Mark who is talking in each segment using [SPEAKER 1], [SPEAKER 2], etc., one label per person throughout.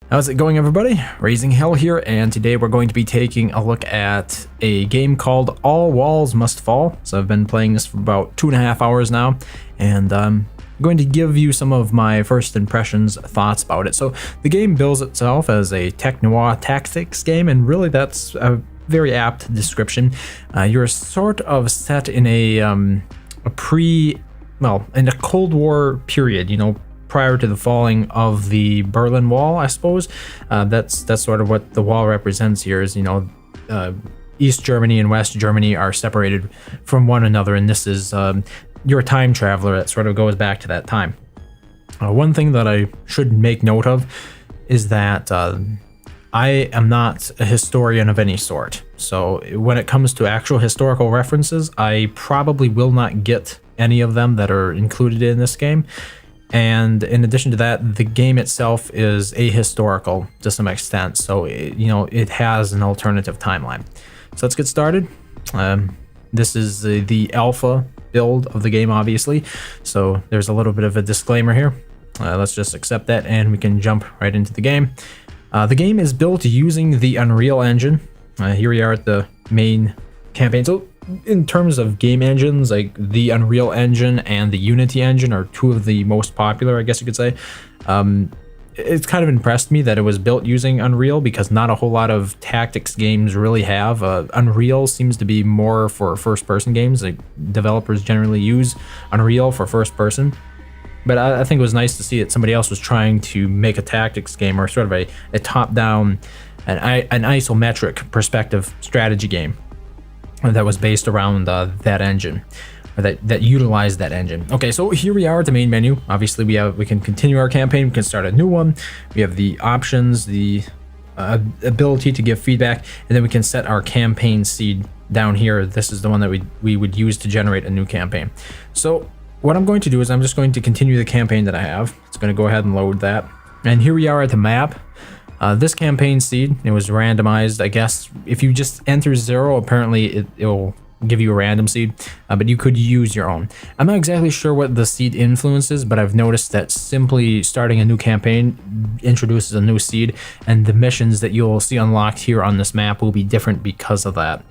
[SPEAKER 1] How's it going, everybody? RazingHel here, and today we're going to be taking a look at a game called All Walls Must Fall. So I've been playing this for about 2.5 hours now, and I'm going to give you some of my first impressions, thoughts about it. So the game bills itself as a tech noir tactics game, and really that's a very apt description. You're sort of set in in a Cold War period, you know, prior to the falling of the Berlin Wall, I suppose. That's sort of what the wall represents here. Is, you know, East Germany and West Germany are separated from one another, and this is you're a time traveler that sort of goes back to that time. One thing that I should make note of is that I am not a historian of any sort. So when it comes to actual historical references, I probably will not get any of them that are included in this game. And in addition to that, the game itself is ahistorical to some extent, so it has an alternative timeline. So let's get started. This is the alpha build of the game, obviously, so there's a little bit of a disclaimer here. Let's just accept that, and we can jump right into the game. The game is built using the Unreal Engine. Here we are at the main campaign. So in terms of game engines, like the Unreal Engine and the Unity engine are two of the most popular, I guess you could say. It's kind of impressed me that it was built using Unreal, because not a whole lot of tactics games really have. Unreal seems to be more for first-person games. Like, developers generally use Unreal for first-person. But I think it was nice to see that somebody else was trying to make a tactics game, or sort of a top-down, an isometric perspective strategy game that was based around that engine, or that utilized that engine. Okay, so here we are at the main menu. Obviously, we can continue our campaign. We can start a new one. We have the options, the ability to give feedback, and then we can set our campaign seed down here. This is the one that we would use to generate a new campaign. So what I'm going to do is I'm just going to continue the campaign that I have. It's going to go ahead and load that. And here we are at the map. This campaign seed, it was randomized, I guess. If you just enter 0, apparently it'll give you a random seed, but you could use your own. I'm not exactly sure what the seed influences, but I've noticed that simply starting a new campaign introduces a new seed, and the missions that you'll see unlocked here on this map will be different because of that.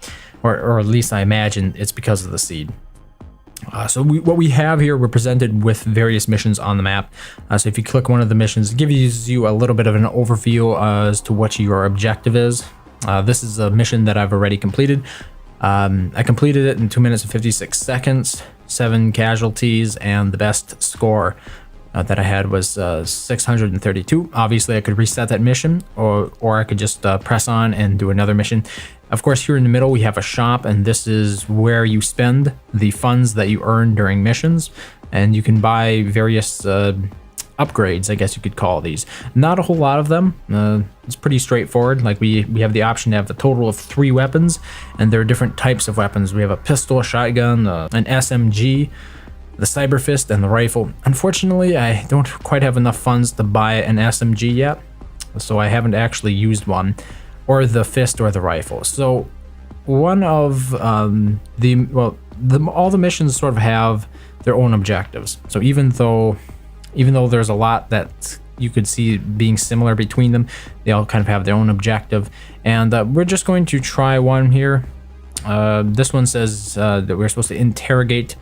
[SPEAKER 1] Or at least I imagine it's because of the seed. So what we have here, we're presented with various missions on the map. So if you click one of the missions, it gives you a little bit of an overview as to what your objective is. This is a mission that I've already completed. I completed it in 2 minutes and 56 seconds, 7 casualties, and the best score that I had was 632. Obviously, I could reset that mission, or I could just press on and do another mission. Of course, here in the middle, we have a shop, and this is where you spend the funds that you earn during missions, and you can buy various upgrades, I guess you could call these. Not a whole lot of them. It's pretty straightforward. Like, we have the option to have a total of 3 weapons, and there are different types of weapons. We have a pistol, a shotgun, an SMG, the cyber fist, and the rifle. Unfortunately, I don't quite have enough funds to buy an SMG yet, so I haven't actually used one, or the fist, or the rifle. So one of all the missions sort of have their own objectives. So even though there's a lot that you could see being similar between them, they all kind of have their own objective. And we're just going to try one here. This one says that we're supposed to interrogate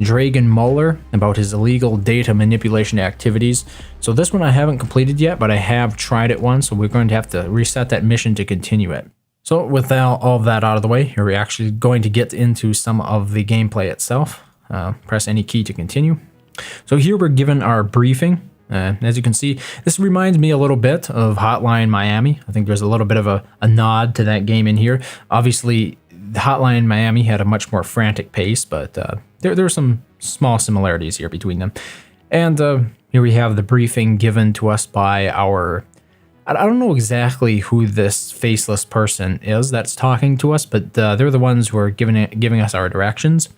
[SPEAKER 1] Dragon Muller about his illegal data manipulation activities. So this one I haven't completed yet, but I have tried it once, so we're going to have to reset that mission to continue it. So with all of that out of the way, here we're actually going to get into some of the gameplay itself. Press any key to continue. So here we're given our briefing. As you can see, this reminds me a little bit of Hotline Miami. I think there's a little bit of a nod to that game in here. Obviously, Hotline Miami had a much more frantic pace, but there are some small similarities here between them. And here we have the briefing given to us by our... I don't know exactly who this faceless person is that's talking to us, but they're the ones who are giving us our directions.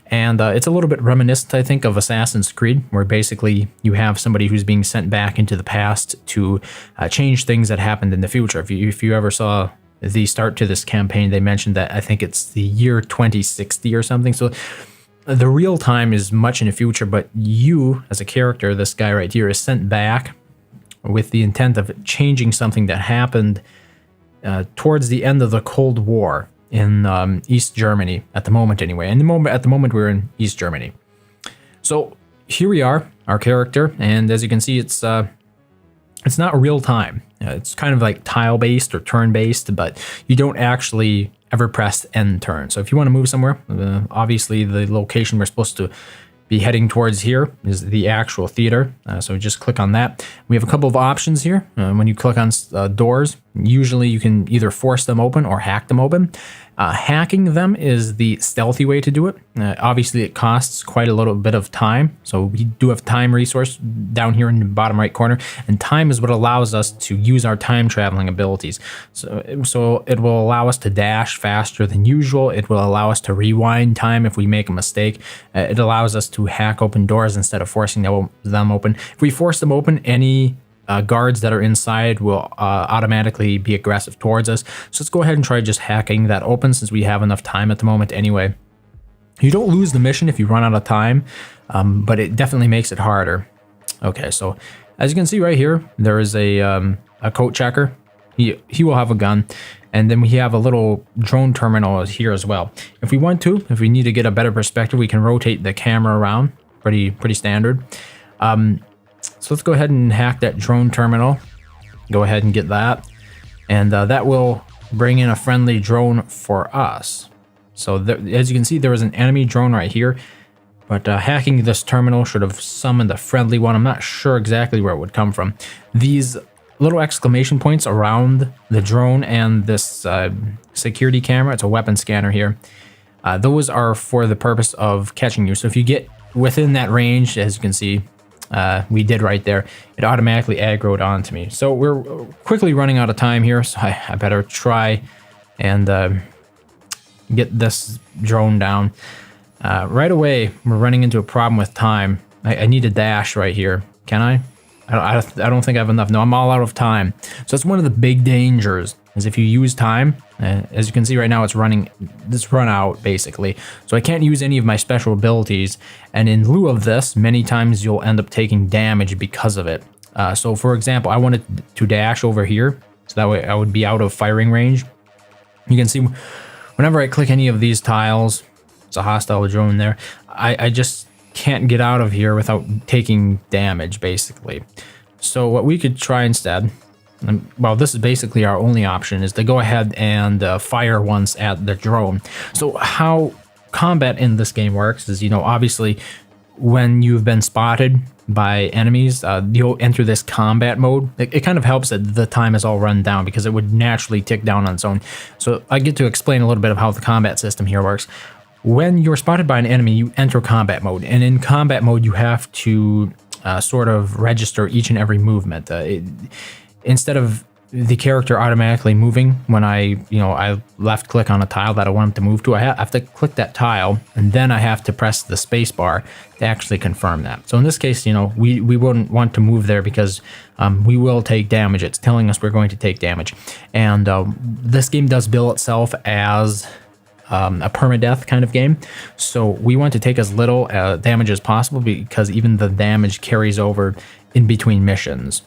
[SPEAKER 1] And it's a little bit reminiscent, I think, of Assassin's Creed, where basically you have somebody who's being sent back into the past to change things that happened in the future. If you ever saw the start to this campaign, they mentioned that I think it's the year 2060 or something. So the real time is much in the future, but you, as a character, this guy right here, is sent back with the intent of changing something that happened towards the end of the Cold War in East Germany at the moment anyway. And at the moment we're in East Germany. So here we are, our character, and as you can see, it's not real time. It's kind of like tile-based or turn-based, but you don't actually ever press end turn. So if you want to move somewhere, obviously the location we're supposed to be heading towards here is the actual theater. So just click on that. We have a couple of options here. When you click on doors, usually you can either force them open or hack them open. Hacking them is the stealthy way to do it. Obviously, it costs quite a little bit of time. So we do have time resource down here in the bottom right corner, and time is what allows us to use our time traveling abilities. So it will allow us to dash faster than usual. It will allow us to rewind time if we make a mistake. It allows us to hack open doors instead of forcing them open. If we force them open, any guards that are inside will automatically be aggressive towards us. So let's go ahead and try just hacking that open since we have enough time at the moment anyway. You don't lose the mission if you run out of time, but it definitely makes it harder. Okay, so as you can see right here, there is a code checker. He will have a gun. And then we have a little drone terminal here as well. If we want to, if we need to get a better perspective, we can rotate the camera around. Pretty standard. So let's go ahead and hack that drone terminal. Go ahead and get that. And that will bring in a friendly drone for us. So as you can see, there was an enemy drone right here. But hacking this terminal should have summoned a friendly one. I'm not sure exactly where it would come from. These little exclamation points around the drone and this security camera, it's a weapon scanner here. Those are for the purpose of catching you. So if you get within that range, as you can see, we did right there, it automatically aggroed onto me. So we're quickly running out of time here, so I better try and get this drone down. Right away, we're running into a problem with time. I need a dash right here. Can I? I don't think I have enough. No, I'm all out of time. So that's one of the big dangers, is if you use time. As you can see right now, it's run out basically. So I can't use any of my special abilities. And in lieu of this, many times you'll end up taking damage because of it. So for example, I wanted to dash over here, so that way I would be out of firing range. You can see whenever I click any of these tiles, it's a hostile drone there. I just can't get out of here without taking damage basically. So what we could try instead, well, this is basically our only option, is to go ahead and fire once at the drone. So how combat in this game works is, obviously when you've been spotted by enemies, you'll enter this combat mode. It kind of helps that the time is all run down because it would naturally tick down on its own. So I get to explain a little bit of how the combat system here works. When you're spotted by an enemy, you enter combat mode, and in combat mode you have to sort of register each and every movement. Instead of the character automatically moving when I left click on a tile that I want him to move to, I have to click that tile, and then I have to press the space bar to actually confirm that. So in this case, we wouldn't want to move there because we will take damage. It's telling us we're going to take damage. And this game does bill itself as a permadeath kind of game, so we want to take as little damage as possible because even the damage carries over in between missions.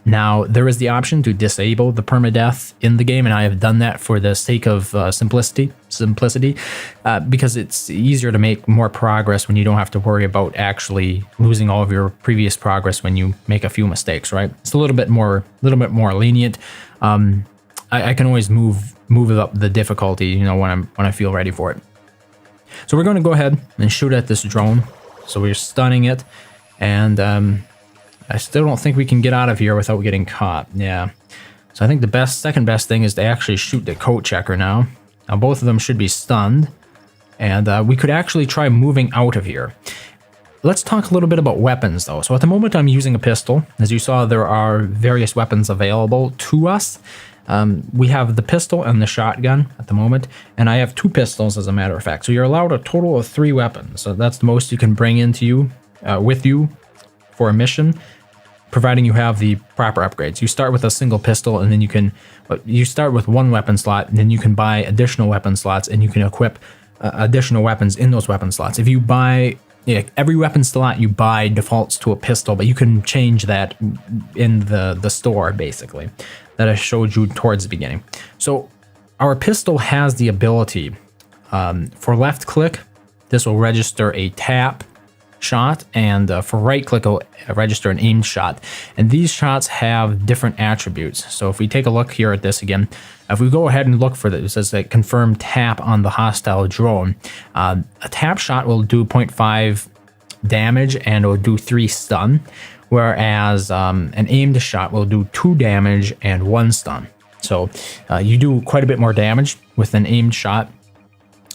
[SPEAKER 1] Now, there is the option to disable the permadeath in the game, and I have done that for the sake of simplicity, because it's easier to make more progress when you don't have to worry about actually losing all of your previous progress when you make a few mistakes, right? It's a little bit more lenient. I can always move up the difficulty, when I feel ready for it. So we're going to go ahead and shoot at this drone. So we're stunning it, and I still don't think we can get out of here without getting caught. Yeah. So I think the second best thing is to actually shoot the coat checker now. Now both of them should be stunned, and we could actually try moving out of here. Let's talk a little bit about weapons though. So at the moment I'm using a pistol. As you saw, there are various weapons available to us. We have the pistol and the shotgun at the moment, and I have 2 pistols as a matter of fact. So you're allowed a total of 3 weapons. So that's the most you can bring with you for a mission, providing you have the proper upgrades. You start with a single pistol, and then you start with 1 weapon slot, and then you can buy additional weapon slots, and you can equip additional weapons in those weapon slots. If you buy yeah, every weapon slot you buy defaults to a pistol, but you can change that in the store, basically, that I showed you towards the beginning. So our pistol has the ability, for left click, this will register a tap shot, and for right click, it'll register an aimed shot. And these shots have different attributes. So if we take a look here at this again, if we go ahead and look for this, it says that confirm tap on the hostile drone. A tap shot will do 0.5 damage and it will do 3 stun, whereas an aimed shot will do 2 damage and 1 stun. So you do quite a bit more damage with an aimed shot,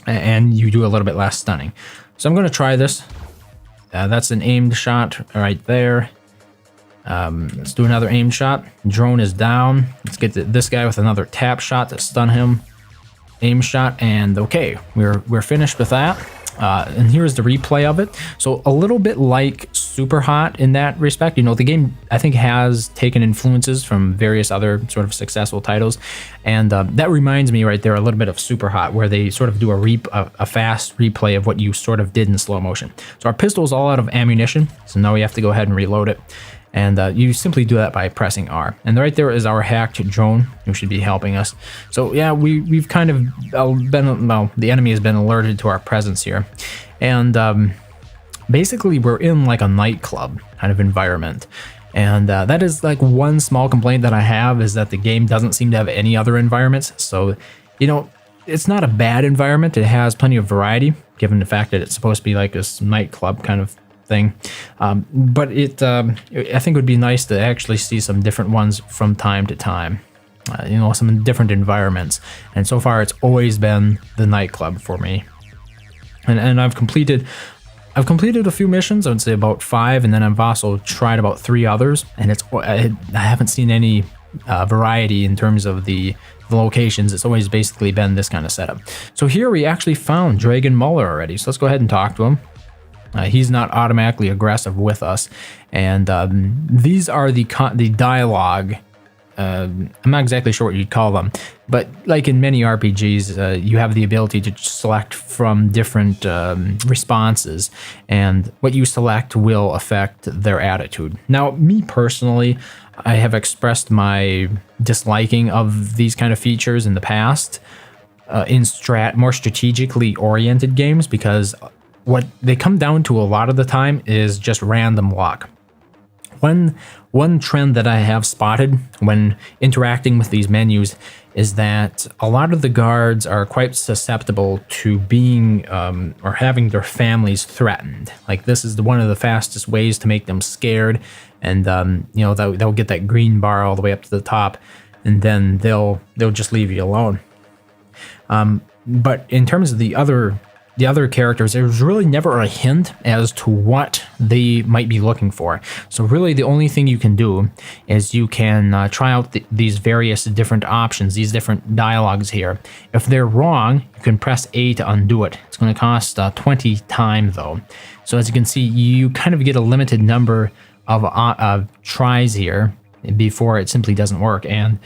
[SPEAKER 1] and you do a little bit less stunning. So I'm going to try this. That's an aimed shot right there. Let's do another aimed shot. Drone is down. Let's get this guy with another tap shot to stun him. Aim shot, and okay, we're finished with that. And here's the replay of it. So a little bit like Super Hot in that respect. You know, the game, I think, has taken influences from various other sort of successful titles, and that reminds me right there a little bit of Super Hot, where they sort of do a fast replay of what you sort of did in slow motion. So our pistol is all out of ammunition, so now we have to go ahead and reload it. And you simply do that by pressing R. And right there is our hacked drone, who should be helping us. So yeah, we've kind of been, well, the enemy has been alerted to our presence here. And basically we're in like a nightclub kind of environment. And that is like one small complaint that I have, is that the game doesn't seem to have any other environments. So, you know, it's not a bad environment. It has plenty of variety, given the fact that it's supposed to be like this nightclub kind of thing, but I think it would be nice to actually see some different ones from time to time, you know, some different environments. And so far it's always been the nightclub for me. And I've completed a few missions. I would say about 5, and then I've also tried about 3 others, and I haven't seen any variety in terms of the locations. It's always basically been this kind of setup. So here we actually found Dragon Muller already, so let's go ahead and talk to him. He's not automatically aggressive with us, and these are the dialogue. I'm not exactly sure what you'd call them, but like in many RPGs, you have the ability to select from different responses, and what you select will affect their attitude. Now, me personally, I have expressed my disliking of these kind of features in the past in more strategically oriented games, because what they come down to a lot of the time is just random luck. One trend that I have spotted when interacting with these menus is that a lot of the guards are quite susceptible to being or having their families threatened. Like, this is one of the fastest ways to make them scared, and you know, they'll get that green bar all the way up to the top, and then they'll just leave you alone. But in terms of the other characters, there's really never a hint as to what they might be looking for. So really the only thing you can do is you can try out these various different options, these different dialogues here. If they're wrong, you can press A to undo it. It's going to cost 20 time though. So as you can see, you kind of get a limited number of tries here before it simply doesn't work. And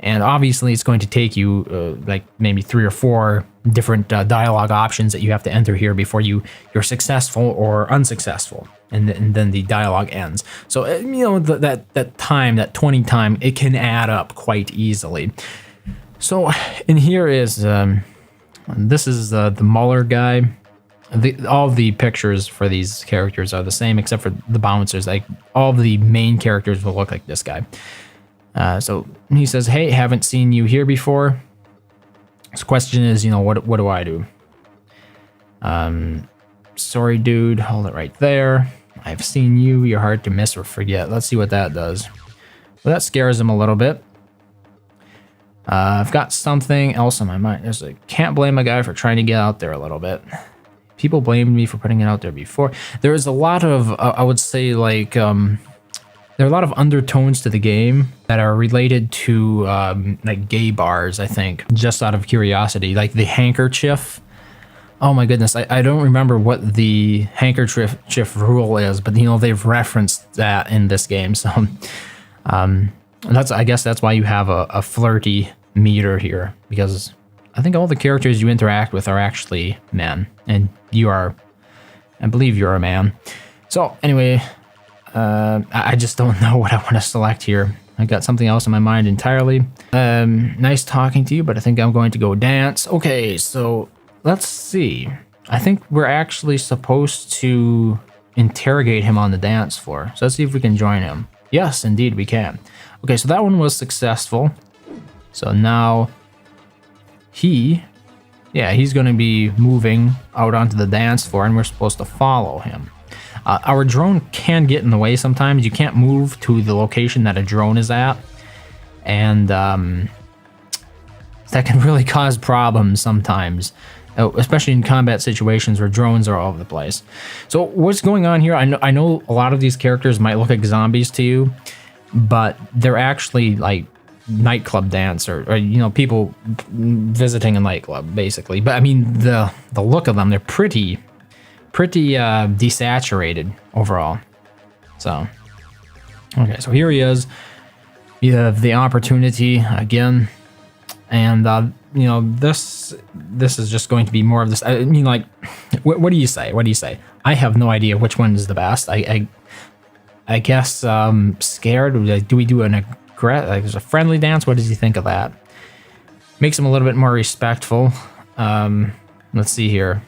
[SPEAKER 1] obviously it's going to take you like maybe 3 or 4 different dialogue options that you have to enter here before you're successful or unsuccessful, and then the dialogue ends. So you know, that time, that 20 time, it can add up quite easily. So in here is this is the Muller guy. All the pictures for these characters are the same except for the bouncers. Like, all of the main characters will look like this guy. So he says, "Hey, haven't seen you here before." His question is, you know, what do I do? Sorry, dude. Hold it right there. I've seen you. You're hard to miss or forget. Let's see what that does. Well, that scares him a little bit. I've got something else on my mind. Can't blame a guy for trying to get out there a little bit. People blamed me for putting it out there before. There is a lot of, I would say, like, there are a lot of undertones to the game that are related to like gay bars, I think, just out of curiosity. Like the handkerchief. Oh my goodness, I don't remember what the handkerchief rule is, but you know, they've referenced that in this game. So I guess that's why you have a flirty meter here, because I think all the characters you interact with are actually men, and you are I believe you're a man. So anyway, I just don't know what I want to select here. I got something else in my mind entirely. Nice talking to you, but I think I'm going to go dance. Okay, so let's see. I think we're actually supposed to interrogate him on the dance floor. So let's see if we can join him. Yes, indeed we can. Okay, so that one was successful. So now he's going to be moving out onto the dance floor, and we're supposed to follow him. Our drone can get in the way sometimes. You can't move to the location that a drone is at. And that can really cause problems sometimes, especially in combat situations where drones are all over the place. So what's going on here? I know a lot of these characters might look like zombies to you, but they're actually like nightclub dance or people visiting a nightclub, basically. But I mean, the look of them, they're pretty desaturated overall. So okay, so here he is. You have the opportunity again, and this is just going to be more of this. I mean, like, what do you say? What do you say? I have no idea which one is the best. I guess scared. Do we do a friendly dance? What does he think of that? Makes him a little bit more respectful. Let's see here.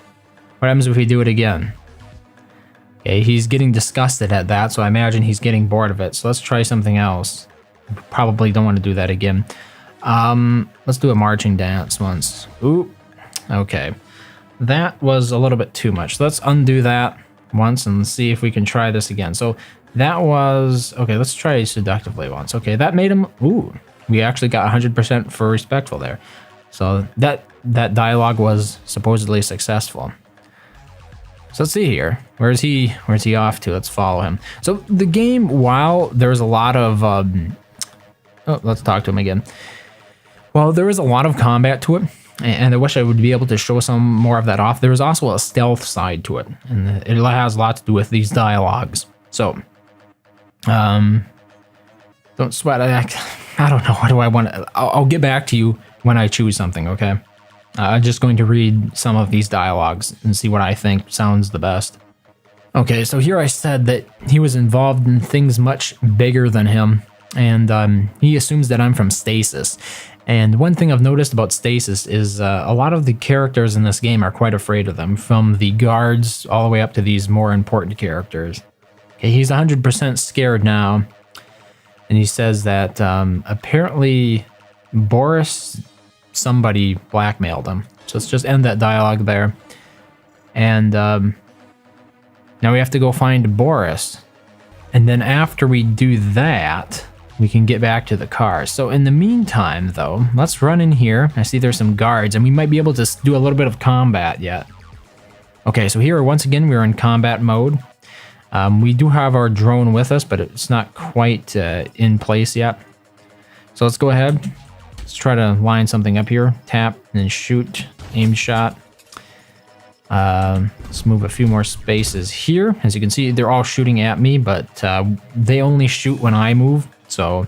[SPEAKER 1] What happens if we do it again? Okay, he's getting disgusted at that, so I imagine he's getting bored of it. So let's try something else. Probably don't want to do that again. Let's do a marching dance once. Ooh, okay. That was a little bit too much. Let's undo that once and see if we can try this again. So that was, okay, let's try seductively once. Okay, that made him, ooh, we actually got 100% for respectful there. So that dialogue was supposedly successful. So let's see here. Where's he off to? Let's follow him. So the game, while there's a lot of, let's talk to him again. Well, there is a lot of combat to it, and I wish I would be able to show some more of that off. There is also a stealth side to it, and it has a lot to do with these dialogues. So, don't sweat. I don't know. What do I want? I'll get back to you when I choose something, okay? I'm just going to read some of these dialogues and see what I think sounds the best. Okay, so here I said that he was involved in things much bigger than him, and he assumes that I'm from Stasis. And one thing I've noticed about Stasis is a lot of the characters in this game are quite afraid of them, from the guards all the way up to these more important characters. Okay, he's 100% scared now, and he says that apparently Boris, somebody blackmailed him. So let's just end that dialogue there. And now we have to go find Boris. And then after we do that, we can get back to the car. So in the meantime, though, let's run in here. I see there's some guards, and we might be able to do a little bit of combat yet. Okay, so here, once again, we're in combat mode. We do have our drone with us, but it's not quite in place yet. So let's go ahead. Let's try to line something up here. Tap, and then shoot. Aim shot. Let's move a few more spaces here. As you can see, they're all shooting at me, but they only shoot when I move. So,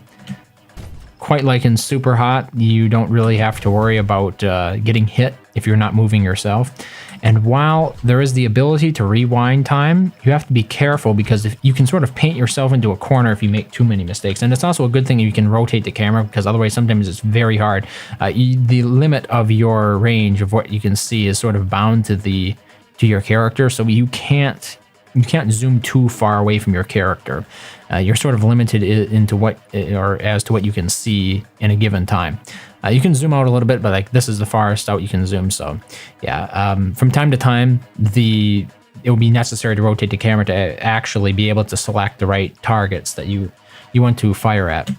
[SPEAKER 1] quite like in Super Hot, you don't really have to worry about getting hit if you're not moving yourself. And while there is the ability to rewind time, you have to be careful, because if you can sort of paint yourself into a corner if you make too many mistakes. And it's also a good thing you can rotate the camera, because otherwise sometimes it's very hard. The limit of your range of what you can see is sort of bound to your character, so you can't zoom too far away from your character. You're sort of limited as to what you can see in a given time. You can zoom out a little bit, but like this is the farthest out you can zoom. So yeah, from time to time, it will be necessary to rotate the camera to actually be able to select the right targets that you want to fire at.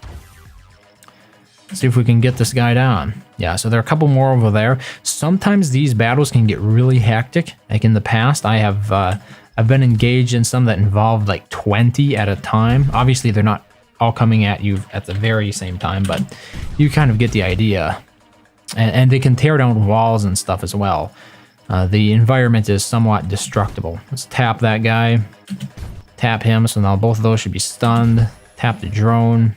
[SPEAKER 1] Let's see if we can get this guy down. Yeah, so there are a couple more over there. Sometimes these battles can get really hectic. Like in the past, I've been engaged in some that involved like 20 at a time. Obviously, they're not all coming at you at the very same time, but you kind of get the idea. And they can tear down walls and stuff as well. The environment is somewhat destructible. Let's tap that guy. Tap him, so now both of those should be stunned. Tap the drone.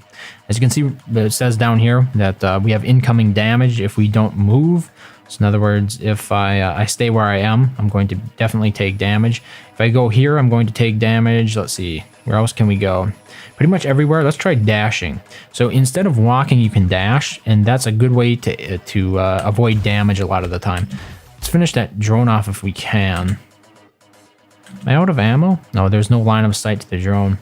[SPEAKER 1] As you can see, it says down here that we have incoming damage if we don't move So in other words, if I stay where I am, I'm going to definitely take damage. If I go here, I'm going to take damage. Let's see, where else can we go? Pretty much everywhere. Let's try dashing. So instead of walking, you can dash, and that's a good way to avoid damage a lot of the time. Let's finish that drone off if we can. Am I out of ammo? No, there's no line of sight to the drone.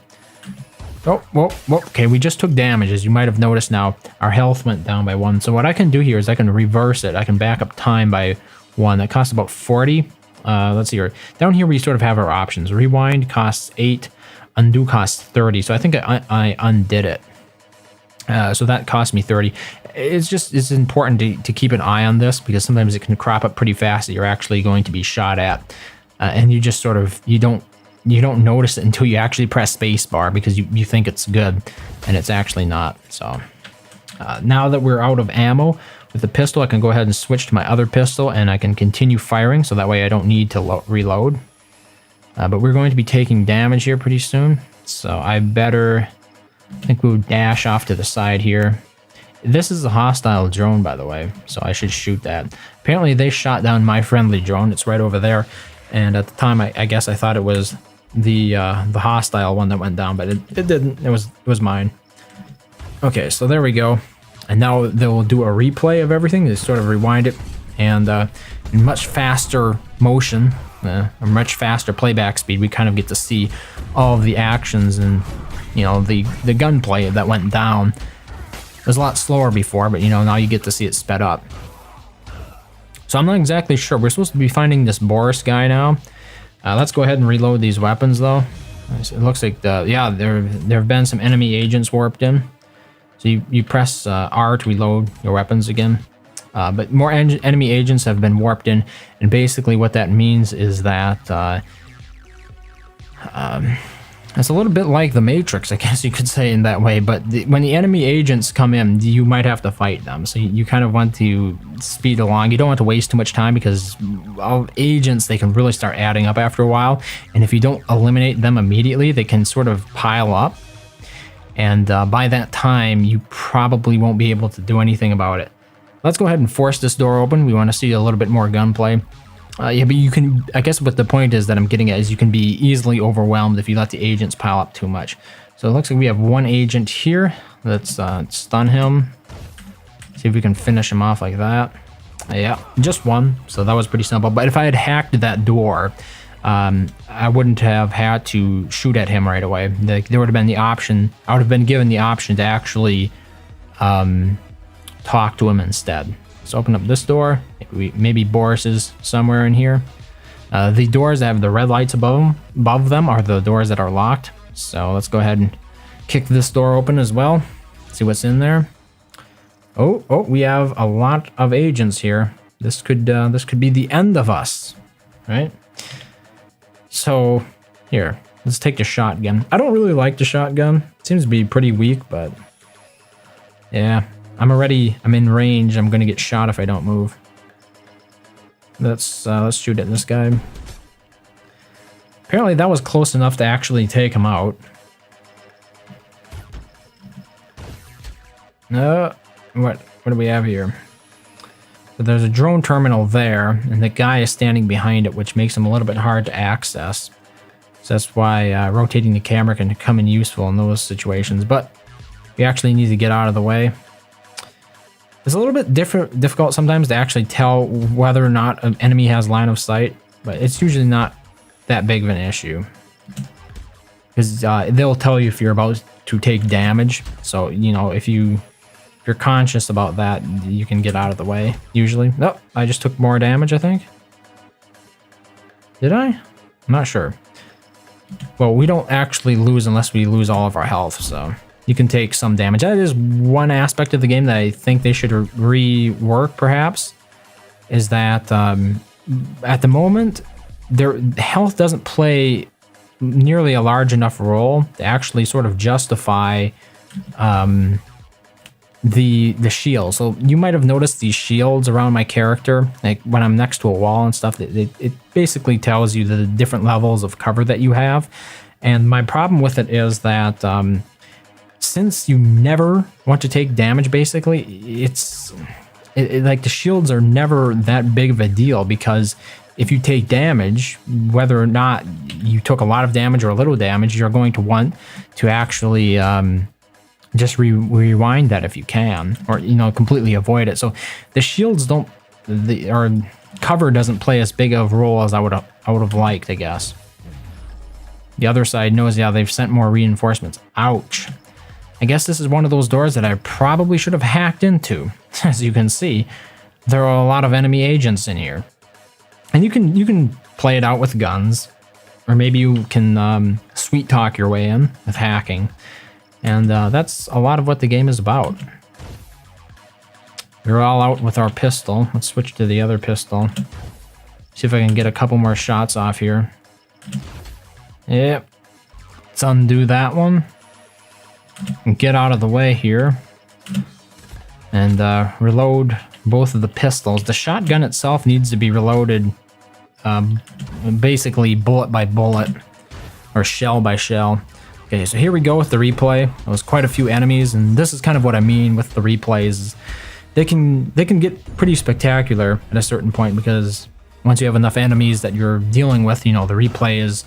[SPEAKER 1] Oh, whoa, whoa. Okay, we just took damage. As you might have noticed now, our health went down by 1. So what I can do here is I can reverse it. I can back up time by 1. That costs about 40. Let's see here. Down here we sort of have our options. Rewind costs 8. Undo costs 30. So I think I undid it. So that cost me 30. It's important to keep an eye on this, because sometimes it can crop up pretty fast that you're actually going to be shot at. And you just sort of, you don't notice it until you actually press spacebar, because you think it's good and it's actually not. So now that we're out of ammo with the pistol, I can go ahead and switch to my other pistol and I can continue firing, so that way I don't need to reload. But we're going to be taking damage here pretty soon, so I think we'll dash off to the side here. This is a hostile drone, by the way, so I should shoot that. Apparently they shot down my friendly drone. It's right over there. And at the time, I guess I thought it was the hostile one that went down, but it didn't. It was mine. Okay, so there we go. And now they'll do a replay of everything. They sort of rewind it, and in much faster motion, a much faster playback speed, we kind of get to see all of the actions and, you know, the gunplay that went down. It was a lot slower before, but, you know, now you get to see it sped up. So I'm not exactly sure. We're supposed to be finding this Boris guy now. Let's go ahead and reload these weapons, though. It looks like, yeah, there have been some enemy agents warped in. So you press R to reload your weapons again. But more enemy agents have been warped in. And basically what that means is that it's a little bit like the Matrix, I guess you could say, in that way. But when the enemy agents come in, you might have to fight them. So you kind of want to speed along. You don't want to waste too much time, because all agents, they can really start adding up after a while. And if you don't eliminate them immediately, they can sort of pile up. And by that time, you probably won't be able to do anything about it. Let's go ahead and force this door open. We want to see a little bit more gunplay. Yeah, but you can, I guess what the point is that I'm getting at is you can be easily overwhelmed if you let the agents pile up too much. So it looks like we have one agent here. Let's stun him. See if we can finish him off like that. Yeah, just one. So that was pretty simple. But if I had hacked that door, I wouldn't have had to shoot at him right away. There would have been the option, I would have been given the option to actually talk to him instead. Let's open up this door. Maybe Boris is somewhere in here. The doors that have the red lights above them are the doors that are locked. So let's go ahead and kick this door open as well. See what's in there. Oh, we have a lot of agents here. This could be the end of us, right? So here, let's take the shotgun. I don't really like the shotgun. It seems to be pretty weak, but yeah. I'm in range. I'm gonna get shot if I don't move. Let's shoot at this guy. Apparently that was close enough to actually take him out. What do we have here? So there's a drone terminal there, and the guy is standing behind it, which makes him a little bit hard to access. So that's why rotating the camera can come in useful in those situations. But we actually need to get out of the way. It's a little bit difficult sometimes to actually tell whether or not an enemy has line of sight, but it's usually not that big of an issue. Because they'll tell you if you're about to take damage. So, you know, if you're conscious about that, you can get out of the way, usually. Oh, I just took more damage, I think. Did I? I'm not sure. Well, we don't actually lose unless we lose all of our health, so you can take some damage. That is one aspect of the game that I think they should rework, perhaps, is that at the moment, their health doesn't play nearly a large enough role to actually sort of justify the shield. So you might have noticed these shields around my character, like when I'm next to a wall and stuff. It basically tells you the different levels of cover that you have. And my problem with it is that since you never want to take damage, basically, like the shields are never that big of a deal, because if you take damage, whether or not you took a lot of damage or a little damage, you're going to want to actually just rewind that if you can, or completely avoid it. So the shields don't, or cover doesn't play as big of a role as I would have liked, I guess. The other side knows, yeah, they've sent more reinforcements. Ouch. I guess this is one of those doors that I probably should have hacked into. As you can see, there are a lot of enemy agents in here. And you can play it out with guns, or maybe you can sweet talk your way in with hacking. And that's a lot of what the game is about. We're all out with our pistol. Let's switch to the other pistol. See if I can get a couple more shots off here. Yep. Let's undo that one. And get out of the way here. And reload both of the pistols. The shotgun itself needs to be reloaded basically bullet by bullet, or shell by shell. Okay, so here we go with the replay. There was quite a few enemies, and this is kind of what I mean with the replays. They can get pretty spectacular at a certain point, because once you have enough enemies that you're dealing with, the replay is,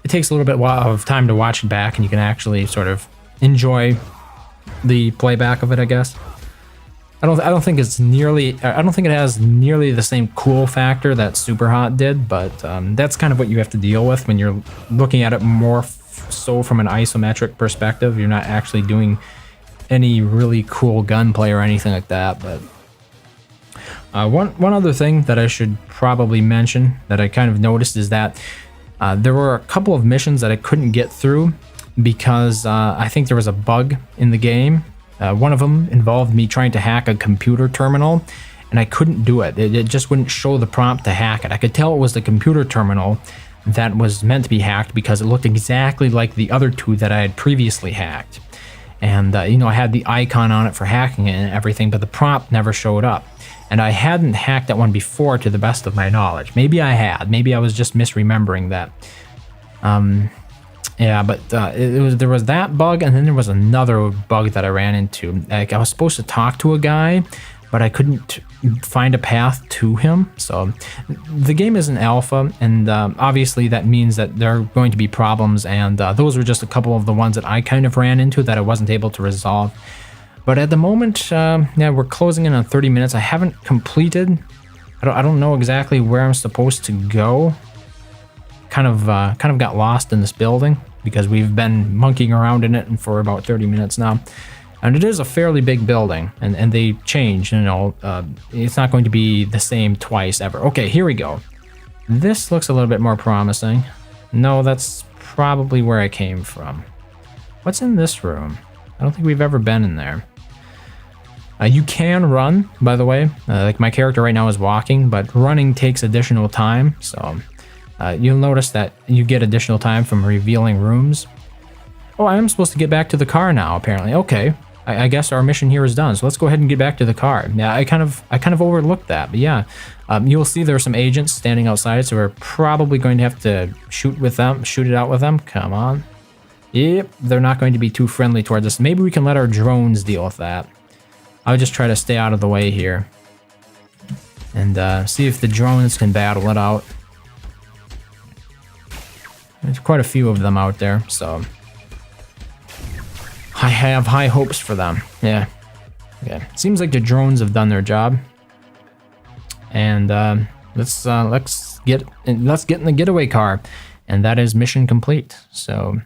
[SPEAKER 1] it takes a little bit of time to watch it back, and you can actually sort of enjoy the playback of it, I guess. I don't think it has nearly the same cool factor that Super Hot did, but that's kind of what you have to deal with when you're looking at it more so from an isometric perspective. You're not actually doing any really cool gunplay or anything like that. But one other thing that I should probably mention that I kind of noticed is that there were a couple of missions that I couldn't get through because I think there was a bug in the game. One of them involved me trying to hack a computer terminal, and I couldn't do it. It just wouldn't show the prompt to hack it. I could tell it was the computer terminal that was meant to be hacked because it looked exactly like the other two that I had previously hacked. And, I had the icon on it for hacking it and everything, but the prompt never showed up. And I hadn't hacked that one before, to the best of my knowledge. Maybe I had. Maybe I was just misremembering that. Yeah, but there was that bug, and then there was another bug that I ran into. Like, I was supposed to talk to a guy, but I couldn't find a path to him. So the game is an alpha, and obviously that means that there are going to be problems, and those were just a couple of the ones that I kind of ran into that I wasn't able to resolve. But at the moment, yeah, we're closing in on 30 minutes. I haven't completed. I don't know exactly where I'm supposed to go. Kind of got lost in this building because we've been monkeying around in it for about 30 minutes now. And it is a fairly big building, and they change, it's not going to be the same twice ever. Okay, here we go. This looks a little bit more promising. No, that's probably where I came from. What's in this room? I don't think we've ever been in there. You can run, by the way. Like, my character right now is walking, but running takes additional time, so you'll notice that you get additional time from revealing rooms. Oh, I am supposed to get back to the car now, apparently. Okay, I guess our mission here is done, so let's go ahead and get back to the car. Yeah, I kind of overlooked that, but yeah. You'll see there are some agents standing outside, so we're probably going to have to shoot it out with them. Come on. Yep, they're not going to be too friendly towards us. Maybe we can let our drones deal with that. I'll just try to stay out of the way here. And see if the drones can battle it out. There's quite a few of them out there, so I have high hopes for them. Yeah. Okay. Seems like the drones have done their job. And let's get in the getaway car. And that is mission complete. So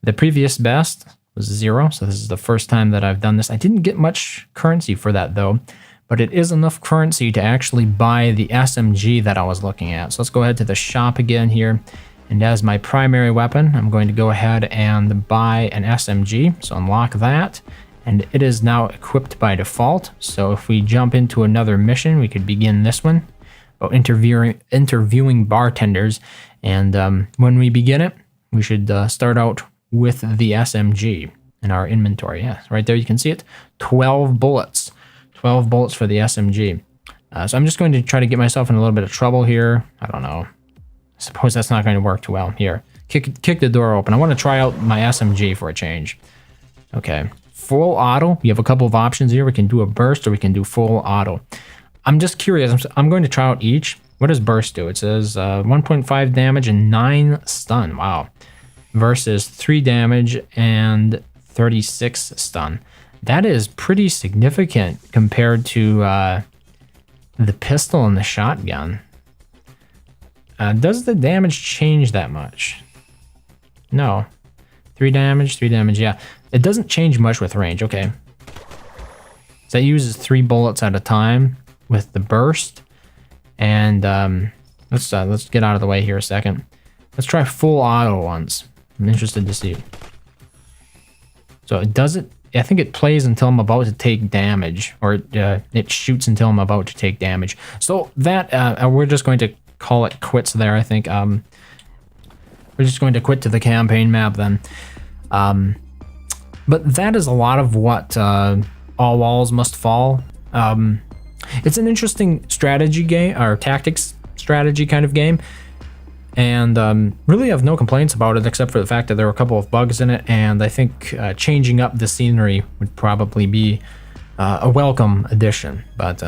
[SPEAKER 1] the previous best was 0, so this is the first time that I've done this. I didn't get much currency for that though, but it is enough currency to actually buy the SMG that I was looking at. So let's go ahead to the shop again here. And as my primary weapon, I'm going to go ahead and buy an SMG. So unlock that, and it is now equipped by default. So if we jump into another mission, we could begin this one about interviewing bartenders. And when we begin it, we should start out with the SMG in our inventory. Yeah, right there you can see it. 12 bullets. 12 bullets for the SMG. So I'm just going to try to get myself in a little bit of trouble here. I don't know. I suppose that's not going to work too well. Here, kick the door open. I want to try out my SMG for a change. Okay, full auto. We have a couple of options here. We can do a burst or we can do full auto. I'm just curious. I'm going to try out each. What does burst do? It says 1.5 damage and 9 stun. Wow. Versus 3 damage and 36 stun. That is pretty significant compared to the pistol and the shotgun. Does the damage change that much? No. 3 damage, yeah. It doesn't change much with range, okay. So it uses 3 bullets at a time with the burst. And let's get out of the way here a second. Let's try full auto once. I'm interested to see. So it does it, I think it plays until I'm about to take damage, or it shoots until I'm about to take damage. So that, we're just going to call it quits there, I think. We're just going to quit to the campaign map then. But that is a lot of what All Walls Must Fall. It's an interesting strategy game, or tactics strategy kind of game. And really have no complaints about it, except for the fact that there were a couple of bugs in it. And I think changing up the scenery would probably be a welcome addition. But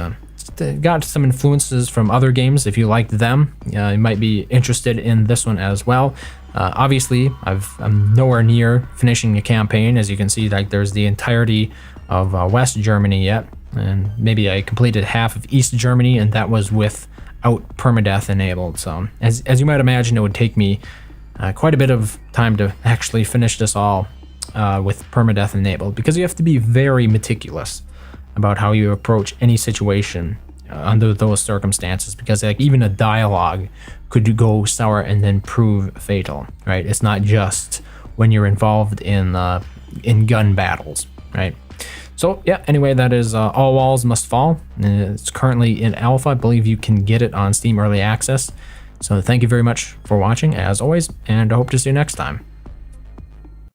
[SPEAKER 1] got some influences from other games. If you liked them, you might be interested in this one as well. Obviously, I'm nowhere near finishing a campaign. As you can see, like there's the entirety of West Germany yet. And maybe I completed half of East Germany, and that was without permadeath enabled. So as you might imagine, it would take me quite a bit of time to actually finish this all with permadeath enabled, because you have to be very meticulous about how you approach any situation under those circumstances, because like even a dialogue could go sour and then prove fatal, right? It's not just when you're involved in gun battles, right? So yeah, anyway, that is All Walls Must Fall. It's currently in alpha. I believe you can get it on Steam Early Access. So thank you very much for watching, as always, and I hope to see you next time.